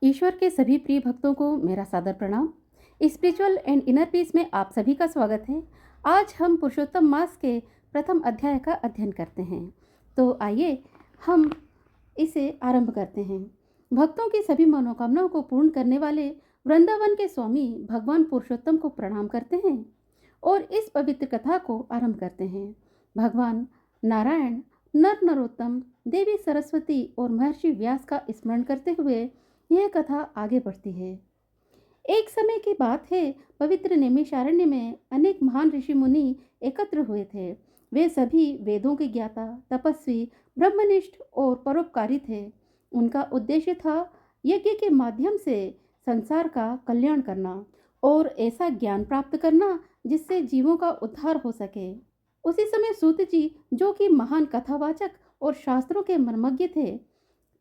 ईश्वर के सभी प्रिय भक्तों को मेरा सादर प्रणाम। स्पिरिचुअल एंड इनर पीस में आप सभी का स्वागत है। आज हम पुरुषोत्तम मास के प्रथम अध्याय का अध्ययन करते हैं। तो आइए हम इसे आरंभ करते हैं। भक्तों की सभी मनोकामनाओं को पूर्ण करने वाले वृंदावन के स्वामी भगवान पुरुषोत्तम को प्रणाम करते हैं और इस पवित्र कथा को आरंभ करते हैं। भगवान नारायण, नर नरोत्तम, देवी सरस्वती और महर्षि व्यास का स्मरण करते हुए यह कथा आगे बढ़ती है। एक समय की बात है, पवित्र नैमिषारण्य में अनेक महान ऋषि मुनि एकत्र हुए थे। वे सभी वेदों के ज्ञाता, तपस्वी, ब्रह्मनिष्ठ और परोपकारी थे। उनका उद्देश्य था यज्ञ के माध्यम से संसार का कल्याण करना और ऐसा ज्ञान प्राप्त करना जिससे जीवों का उद्धार हो सके। उसी समय सूत जी, जो कि महान कथावाचक और शास्त्रों के मर्मज्ञ थे,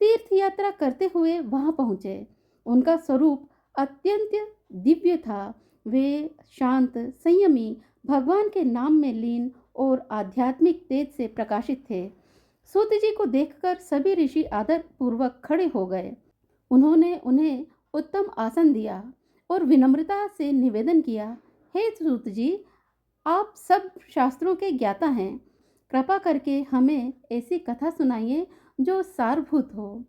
तीर्थ यात्रा करते हुए वहां पहुंचे। उनका स्वरूप अत्यंत दिव्य था। वे शांत, संयमी, भगवान के नाम में लीन और आध्यात्मिक तेज से प्रकाशित थे। सूत जी को देखकर सभी ऋषि आदर पूर्वक खड़े हो गए। उन्होंने उन्हें उत्तम आसन दिया और विनम्रता से निवेदन किया, हे सूत जी, आप सब शास्त्रों के ज्ञाता हैं। कृपा करके हमें ऐसी कथा सुनाइए जो सारभूत हो,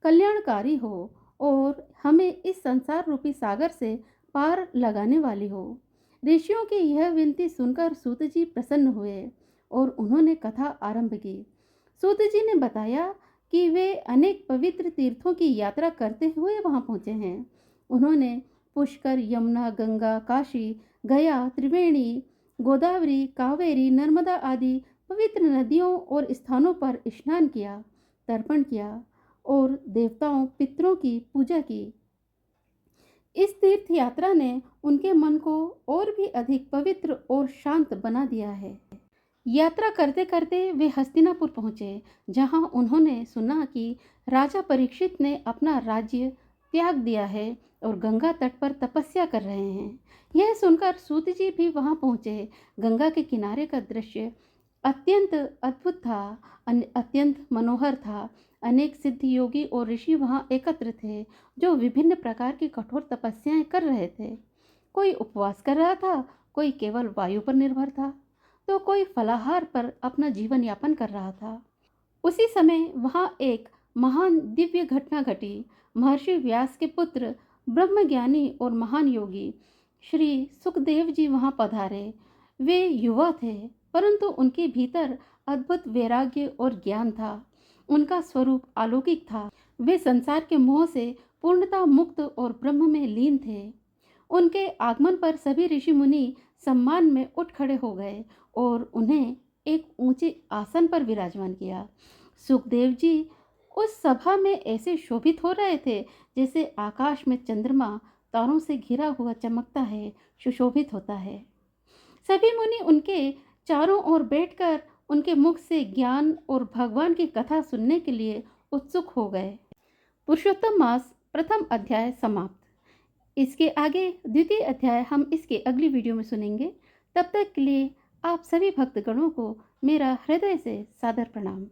कल्याणकारी हो और हमें इस संसार रूपी सागर से पार लगाने वाली हो। ऋषियों की यह विनती सुनकर सूत जी प्रसन्न हुए और उन्होंने कथा आरंभ की। सूत जी ने बताया कि वे अनेक पवित्र तीर्थों की यात्रा करते हुए वहां पहुंचे हैं। उन्होंने पुष्कर, यमुना, गंगा, काशी, गया, त्रिवेणी, गोदावरी, कावेरी, नर्मदा आदि पवित्र नदियों और स्थानों पर स्नान किया, तर्पण किया और देवताओं, पितरों की पूजा की। इस तीर्थ यात्रा ने उनके मन को और भी अधिक पवित्र और शांत बना दिया है। यात्रा करते करते वे हस्तिनापुर पहुंचे, जहां उन्होंने सुना कि राजा परीक्षित ने अपना राज्य त्याग दिया है और गंगा तट पर तपस्या कर रहे हैं। यह सुनकर सूत जी भी वहां पहुंचे। गंगा के किनारे का दृश्य अत्यंत अद्भुत था, अत्यंत मनोहर था। अनेक सिद्ध योगी और ऋषि वहां एकत्र थे, जो विभिन्न प्रकार की कठोर तपस्याएं कर रहे थे। कोई उपवास कर रहा था, कोई केवल वायु पर निर्भर था, तो कोई फलाहार पर अपना जीवन यापन कर रहा था। उसी समय वहां एक महान दिव्य घटना घटी। महर्षि व्यास के पुत्र, ब्रह्मज्ञानी और महान योगी श्री सुखदेव जी वहां पधारे। वे युवा थे, परंतु उनके भीतर अद्भुत वैराग्य और ज्ञान था। उनका स्वरूप अलौकिक था। वे संसार के मोह से पूर्णतः मुक्त और ब्रह्म में लीन थे। उनके आगमन पर सभी ऋषि मुनि सम्मान में उठ खड़े हो गए और उन्हें एक ऊंचे आसन पर विराजमान किया। सुखदेव जी उस सभा में ऐसे शोभित हो रहे थे जैसे आकाश में चंद्रमा तारों से घिरा हुआ चमकता है, सुशोभित होता है। सभी मुनि उनके चारों ओर बैठकर उनके मुख से ज्ञान और भगवान की कथा सुनने के लिए उत्सुक हो गए। पुरुषोत्तम मास प्रथम अध्याय समाप्त। इसके आगे द्वितीय अध्याय हम इसके अगली वीडियो में सुनेंगे। तब तक के लिए आप सभी भक्तगणों को मेरा हृदय से सादर प्रणाम।